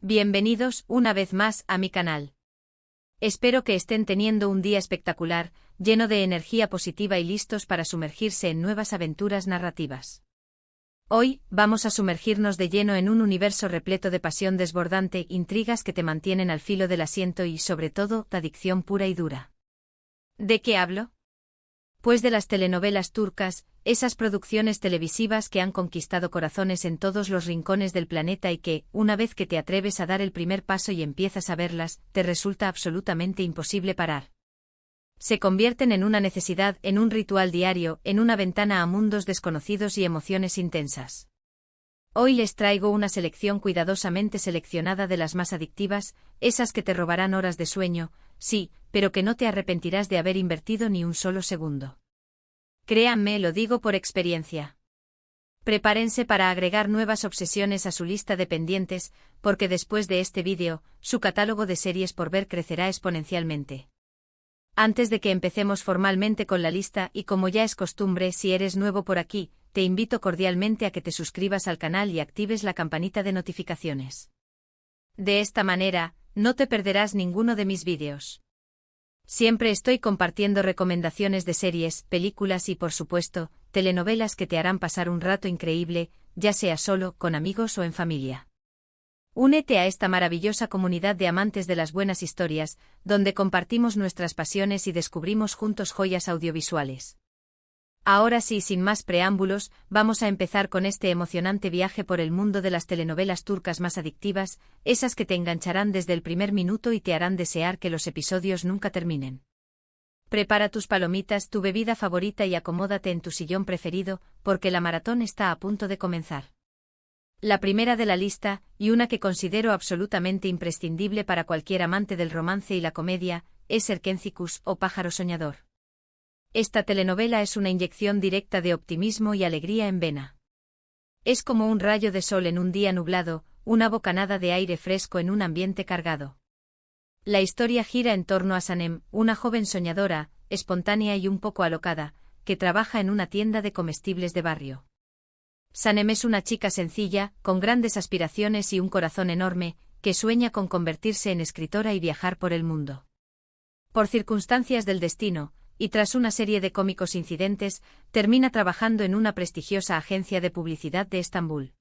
Bienvenidos una vez más a mi canal. Espero que estén teniendo un día espectacular, lleno de energía positiva y listos para sumergirse en nuevas aventuras narrativas. Hoy, vamos a sumergirnos de lleno en un universo repleto de pasión desbordante, intrigas que te mantienen al filo del asiento y, sobre todo, adicción pura y dura. ¿De qué hablo? Pues de las telenovelas turcas, esas producciones televisivas que han conquistado corazones en todos los rincones del planeta y que, una vez que te atreves a dar el primer paso y empiezas a verlas, te resulta absolutamente imposible parar. Se convierten en una necesidad, en un ritual diario, en una ventana a mundos desconocidos y emociones intensas. Hoy les traigo una selección cuidadosamente seleccionada de las más adictivas, esas que te robarán horas de sueño, sí, pero que no te arrepentirás de haber invertido ni un solo segundo. Créanme, lo digo por experiencia. Prepárense para agregar nuevas obsesiones a su lista de pendientes, porque después de este vídeo, su catálogo de series por ver crecerá exponencialmente. Antes de que empecemos formalmente con la lista y como ya es costumbre, si eres nuevo por aquí, te invito cordialmente a que te suscribas al canal y actives la campanita de notificaciones. De esta manera, no te perderás ninguno de mis vídeos. Siempre estoy compartiendo recomendaciones de series, películas y, por supuesto, telenovelas que te harán pasar un rato increíble, ya sea solo, con amigos o en familia. Únete a esta maravillosa comunidad de amantes de las buenas historias, donde compartimos nuestras pasiones y descubrimos juntos joyas audiovisuales. Ahora sí, sin más preámbulos, vamos a empezar con este emocionante viaje por el mundo de las telenovelas turcas más adictivas, esas que te engancharán desde el primer minuto y te harán desear que los episodios nunca terminen. Prepara tus palomitas, tu bebida favorita y acomódate en tu sillón preferido, porque la maratón está a punto de comenzar. La primera de la lista, y una que considero absolutamente imprescindible para cualquier amante del romance y la comedia, es Erkencikus o Pájaro Soñador. Esta telenovela es una inyección directa de optimismo y alegría en vena. Es como un rayo de sol en un día nublado, una bocanada de aire fresco en un ambiente cargado. La historia gira en torno a Sanem, una joven soñadora, espontánea y un poco alocada, que trabaja en una tienda de comestibles de barrio. Sanem es una chica sencilla, con grandes aspiraciones y un corazón enorme, que sueña con convertirse en escritora y viajar por el mundo. Por circunstancias del destino, y tras una serie de cómicos incidentes, termina trabajando en una prestigiosa agencia de publicidad de Estambul.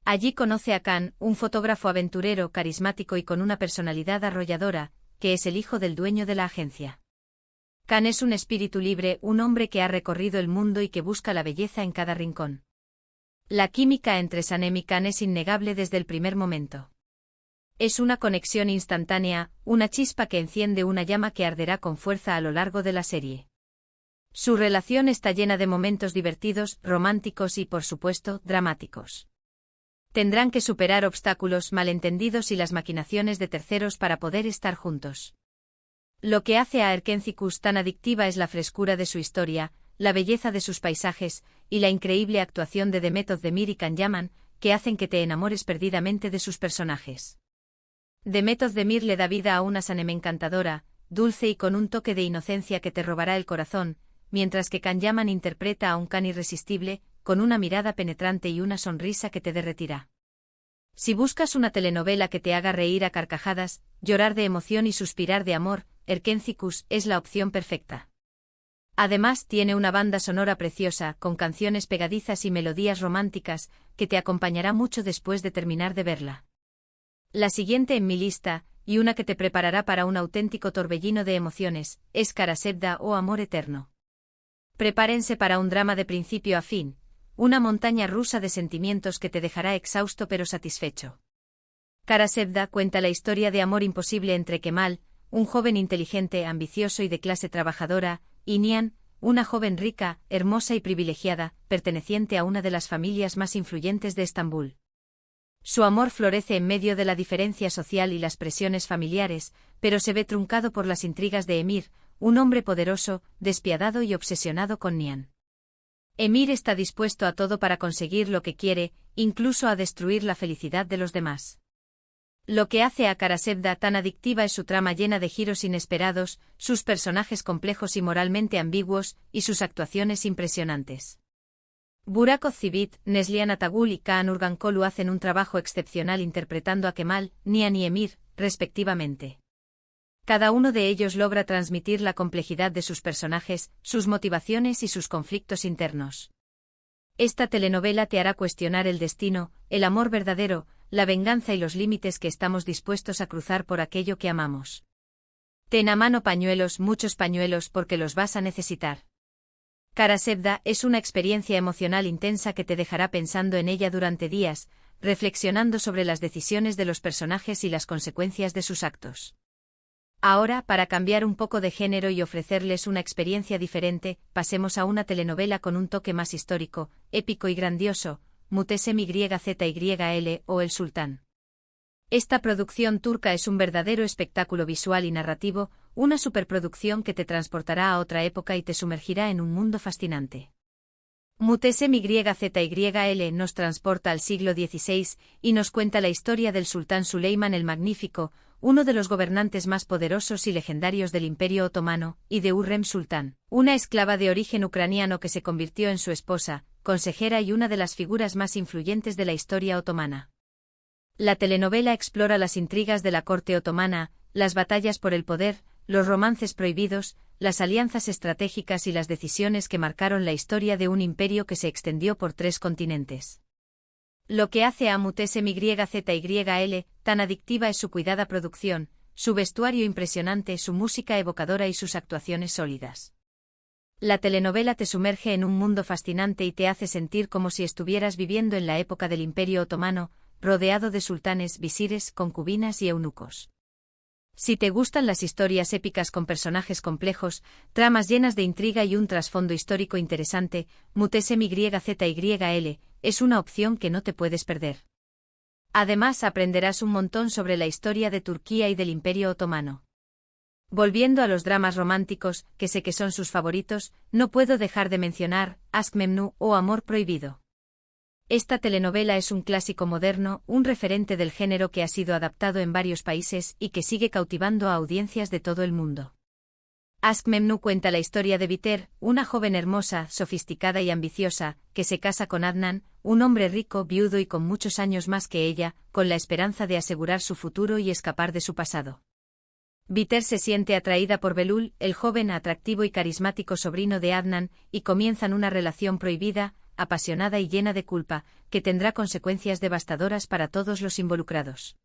Allí conoce a Can, un fotógrafo aventurero, carismático y con una personalidad arrolladora, que es el hijo del dueño de la agencia. Can es un espíritu libre, un hombre que ha recorrido el mundo y que busca la belleza en cada rincón. La química entre Sanem y Can es innegable desde el primer momento. Es una conexión instantánea, una chispa que enciende una llama que arderá con fuerza a lo largo de la serie. Su relación está llena de momentos divertidos, románticos y, por supuesto, dramáticos. Tendrán que superar obstáculos, malentendidos y las maquinaciones de terceros para poder estar juntos. Lo que hace a Erkencikus tan adictiva es la frescura de su historia, la belleza de sus paisajes y la increíble actuación de Demet Özdemir y Can Yaman, que hacen que te enamores perdidamente de sus personajes. Demet Özdemir le da vida a una Sanem encantadora, dulce y con un toque de inocencia que te robará el corazón, mientras que Can Yaman interpreta a un Can irresistible, con una mirada penetrante y una sonrisa que te derretirá. Si buscas una telenovela que te haga reír a carcajadas, llorar de emoción y suspirar de amor, Erkencikus es la opción perfecta. Además tiene una banda sonora preciosa, con canciones pegadizas y melodías románticas, que te acompañará mucho después de terminar de verla. La siguiente en mi lista, y una que te preparará para un auténtico torbellino de emociones, es Karasevda o Amor Eterno. Prepárense para un drama de principio a fin, una montaña rusa de sentimientos que te dejará exhausto pero satisfecho. Karasevda cuenta la historia de amor imposible entre Kemal, un joven inteligente, ambicioso y de clase trabajadora, y Nihan, una joven rica, hermosa y privilegiada, perteneciente a una de las familias más influyentes de Estambul. Su amor florece en medio de la diferencia social y las presiones familiares, pero se ve truncado por las intrigas de Emir, un hombre poderoso, despiadado y obsesionado con Nihan. Emir está dispuesto a todo para conseguir lo que quiere, incluso a destruir la felicidad de los demás. Lo que hace a Karasevda tan adictiva es su trama llena de giros inesperados, sus personajes complejos y moralmente ambiguos, y sus actuaciones impresionantes. Burak Ozcivit, Neslihan Atagul y Kaan Urgankolu hacen un trabajo excepcional interpretando a Kemal, Nihan y Emir, respectivamente. Cada uno de ellos logra transmitir la complejidad de sus personajes, sus motivaciones y sus conflictos internos. Esta telenovela te hará cuestionar el destino, el amor verdadero, la venganza y los límites que estamos dispuestos a cruzar por aquello que amamos. Ten a mano pañuelos, muchos pañuelos, porque los vas a necesitar. Kara Sevda es una experiencia emocional intensa que te dejará pensando en ella durante días, reflexionando sobre las decisiones de los personajes y las consecuencias de sus actos. Ahora, para cambiar un poco de género y ofrecerles una experiencia diferente, pasemos a una telenovela con un toque más histórico, épico y grandioso, Muhteşem Yzyl o El Sultán. Esta producción turca es un verdadero espectáculo visual y narrativo, una superproducción que te transportará a otra época y te sumergirá en un mundo fascinante. Muhteşem Yzyl nos transporta al siglo XVI y nos cuenta la historia del sultán Süleyman el Magnífico, uno de los gobernantes más poderosos y legendarios del Imperio Otomano, y de Hürrem Sultán, una esclava de origen ucraniano que se convirtió en su esposa, consejera y una de las figuras más influyentes de la historia otomana. La telenovela explora las intrigas de la corte otomana, las batallas por el poder, los romances prohibidos, las alianzas estratégicas y las decisiones que marcaron la historia de un imperio que se extendió por 3 continentes. Lo que hace a Muhteşem Yzyl tan adictiva es su cuidada producción, su vestuario impresionante, su música evocadora y sus actuaciones sólidas. La telenovela te sumerge en un mundo fascinante y te hace sentir como si estuvieras viviendo en la época del Imperio Otomano, rodeado de sultanes, visires, concubinas y eunucos. Si te gustan las historias épicas con personajes complejos, tramas llenas de intriga y un trasfondo histórico interesante, Muhteşem Yzyl es una opción que no te puedes perder. Además, aprenderás un montón sobre la historia de Turquía y del Imperio Otomano. Volviendo a los dramas románticos, que sé que son sus favoritos, no puedo dejar de mencionar Aşk Memnu o Amor Prohibido. Esta telenovela es un clásico moderno, un referente del género que ha sido adaptado en varios países y que sigue cautivando a audiencias de todo el mundo. Aşk Memnu cuenta la historia de Biter, una joven hermosa, sofisticada y ambiciosa, que se casa con Adnan, un hombre rico, viudo y con muchos años más que ella, con la esperanza de asegurar su futuro y escapar de su pasado. Biter se siente atraída por Belul, el joven, atractivo y carismático sobrino de Adnan, y comienzan una relación prohibida, apasionada y llena de culpa, que tendrá consecuencias devastadoras para todos los involucrados.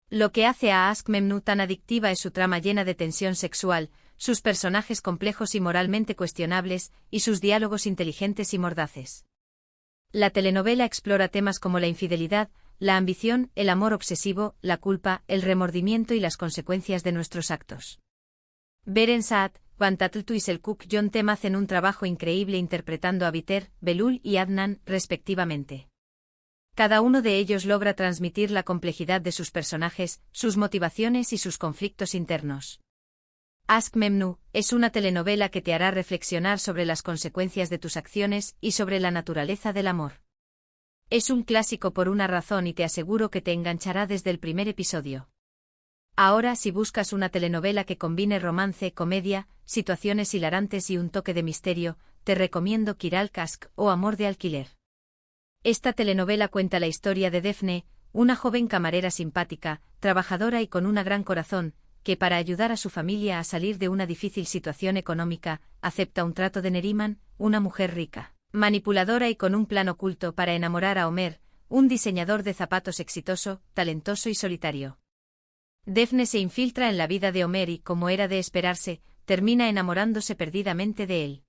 Lo que hace a Aşk Memnu tan adictiva es su trama llena de tensión sexual, sus personajes complejos y moralmente cuestionables, y sus diálogos inteligentes y mordaces. La telenovela explora temas como la infidelidad, la ambición, el amor obsesivo, la culpa, el remordimiento y las consecuencias de nuestros actos. Beren Saat, Van Tatl y Selçuk Yöntem hacen un trabajo increíble interpretando a Biter, Belul y Adnan, respectivamente. Cada uno de ellos logra transmitir la complejidad de sus personajes, sus motivaciones y sus conflictos internos. Aşk Memnu es una telenovela que te hará reflexionar sobre las consecuencias de tus acciones y sobre la naturaleza del amor. Es un clásico por una razón y te aseguro que te enganchará desde el primer episodio. Ahora, si buscas una telenovela que combine romance, comedia, situaciones hilarantes y un toque de misterio, te recomiendo Kiral Kask o Amor de Alquiler. Esta telenovela cuenta la historia de Defne, una joven camarera simpática, trabajadora y con un gran corazón, que para ayudar a su familia a salir de una difícil situación económica, acepta un trato de Neriman, una mujer rica, manipuladora y con un plan oculto para enamorar a Omer, un diseñador de zapatos exitoso, talentoso y solitario. Defne se infiltra en la vida de Omer y, como era de esperarse, termina enamorándose perdidamente de él.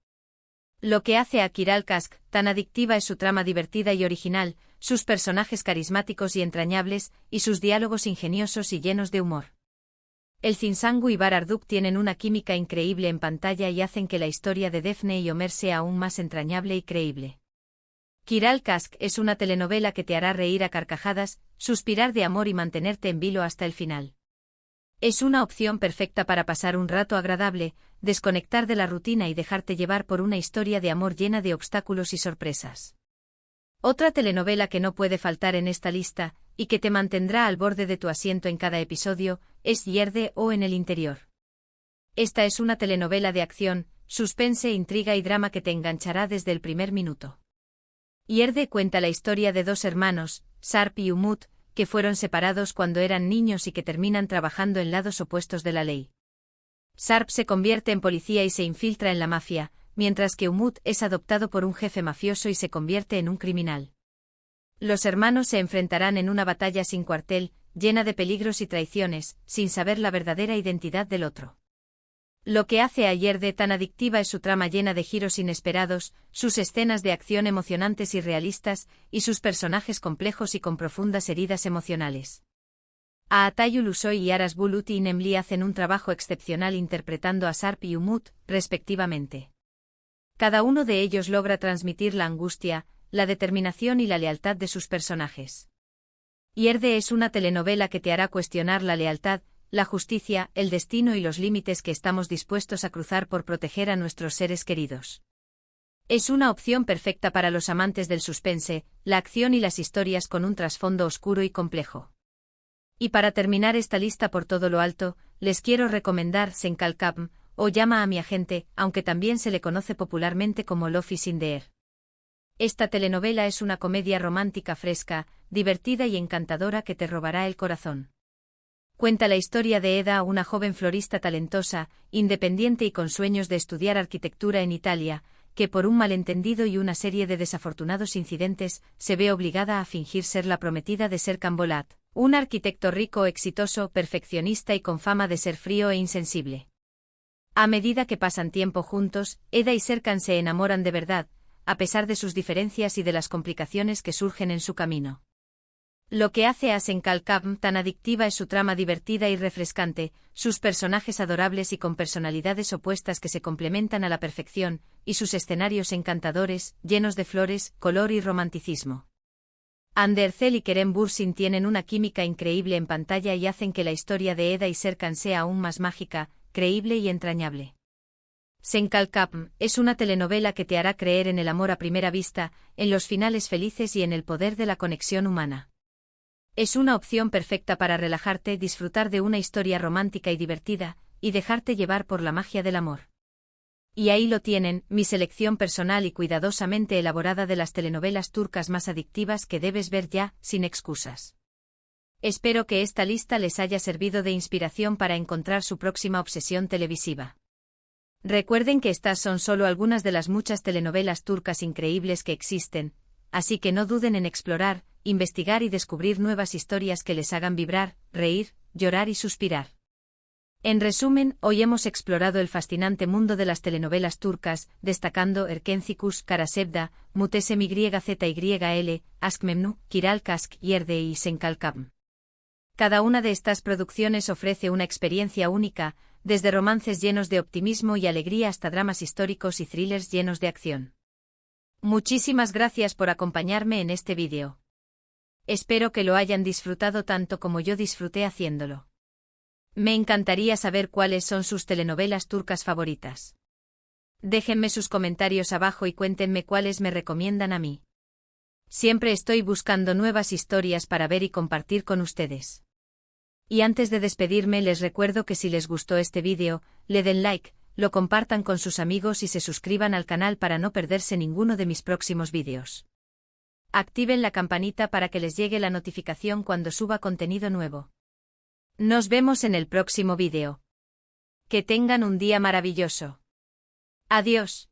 Lo que hace a Kiral Kask tan adictiva es su trama divertida y original, sus personajes carismáticos y entrañables, y sus diálogos ingeniosos y llenos de humor. El Zinsangu y Bararduk tienen una química increíble en pantalla y hacen que la historia de Defne y Omer sea aún más entrañable y creíble. Kiral Kask es una telenovela que te hará reír a carcajadas, suspirar de amor y mantenerte en vilo hasta el final. Es una opción perfecta para pasar un rato agradable, desconectar de la rutina y dejarte llevar por una historia de amor llena de obstáculos y sorpresas. Otra telenovela que no puede faltar en esta lista, y que te mantendrá al borde de tu asiento en cada episodio, es Yerde o En el interior. Esta es una telenovela de acción, suspense, intriga y drama que te enganchará desde el primer minuto. Ierde cuenta la historia de dos hermanos, Sarp y Umut, que fueron separados cuando eran niños y que terminan trabajando en lados opuestos de la ley. Sarp se convierte en policía y se infiltra en la mafia, mientras que Umut es adoptado por un jefe mafioso y se convierte en un criminal. Los hermanos se enfrentarán en una batalla sin cuartel, llena de peligros y traiciones, sin saber la verdadera identidad del otro. Lo que hace a Ierde tan adictiva es su trama llena de giros inesperados, sus escenas de acción emocionantes y realistas, y sus personajes complejos y con profundas heridas emocionales. Aatayul Usoy y Aras Bulut y Nemli hacen un trabajo excepcional interpretando a Sarp y Umut, respectivamente. Cada uno de ellos logra transmitir la angustia, la determinación y la lealtad de sus personajes. Ierde es una telenovela que te hará cuestionar la lealtad, la justicia, el destino y los límites que estamos dispuestos a cruzar por proteger a nuestros seres queridos. Es una opción perfecta para los amantes del suspense, la acción y las historias con un trasfondo oscuro y complejo. Y para terminar esta lista por todo lo alto, les quiero recomendar Senkalkam, o Llama a mi agente, aunque también se le conoce popularmente como Love is in the Air. Esta telenovela es una comedia romántica fresca, divertida y encantadora que te robará el corazón. Cuenta la historia de Eda, una joven florista talentosa, independiente y con sueños de estudiar arquitectura en Italia, que por un malentendido y una serie de desafortunados incidentes, se ve obligada a fingir ser la prometida de Serkan Bolat, un arquitecto rico, exitoso, perfeccionista y con fama de ser frío e insensible. A medida que pasan tiempo juntos, Eda y Serkan se enamoran de verdad, a pesar de sus diferencias y de las complicaciones que surgen en su camino. Lo que hace a Senkalkam tan adictiva es su trama divertida y refrescante, sus personajes adorables y con personalidades opuestas que se complementan a la perfección, y sus escenarios encantadores, llenos de flores, color y romanticismo. Andercel y Kerem Bürsin tienen una química increíble en pantalla y hacen que la historia de Eda y Serkan sea aún más mágica, creíble y entrañable. Senkalkam es una telenovela que te hará creer en el amor a primera vista, en los finales felices y en el poder de la conexión humana. Es una opción perfecta para relajarte, disfrutar de una historia romántica y divertida, y dejarte llevar por la magia del amor. Y ahí lo tienen, mi selección personal y cuidadosamente elaborada de las telenovelas turcas más adictivas que debes ver ya, sin excusas. Espero que esta lista les haya servido de inspiración para encontrar su próxima obsesión televisiva. Recuerden que estas son solo algunas de las muchas telenovelas turcas increíbles que existen, así que no duden en explorar, investigar y descubrir nuevas historias que les hagan vibrar, reír, llorar y suspirar. En resumen, hoy hemos explorado el fascinante mundo de las telenovelas turcas, destacando Erkencikus, Karasevda, Mutesem YZYL, Aşk Memnu, Kiral Kask, Ierde y Senkalkam. Cada una de estas producciones ofrece una experiencia única, desde romances llenos de optimismo y alegría hasta dramas históricos y thrillers llenos de acción. Muchísimas gracias por acompañarme en este vídeo. Espero que lo hayan disfrutado tanto como yo disfruté haciéndolo. Me encantaría saber cuáles son sus telenovelas turcas favoritas. Déjenme sus comentarios abajo y cuéntenme cuáles me recomiendan a mí. Siempre estoy buscando nuevas historias para ver y compartir con ustedes. Y antes de despedirme les recuerdo que si les gustó este vídeo, le den like, lo compartan con sus amigos y se suscriban al canal para no perderse ninguno de mis próximos vídeos. Activen la campanita para que les llegue la notificación cuando suba contenido nuevo. Nos vemos en el próximo vídeo. Que tengan un día maravilloso. Adiós.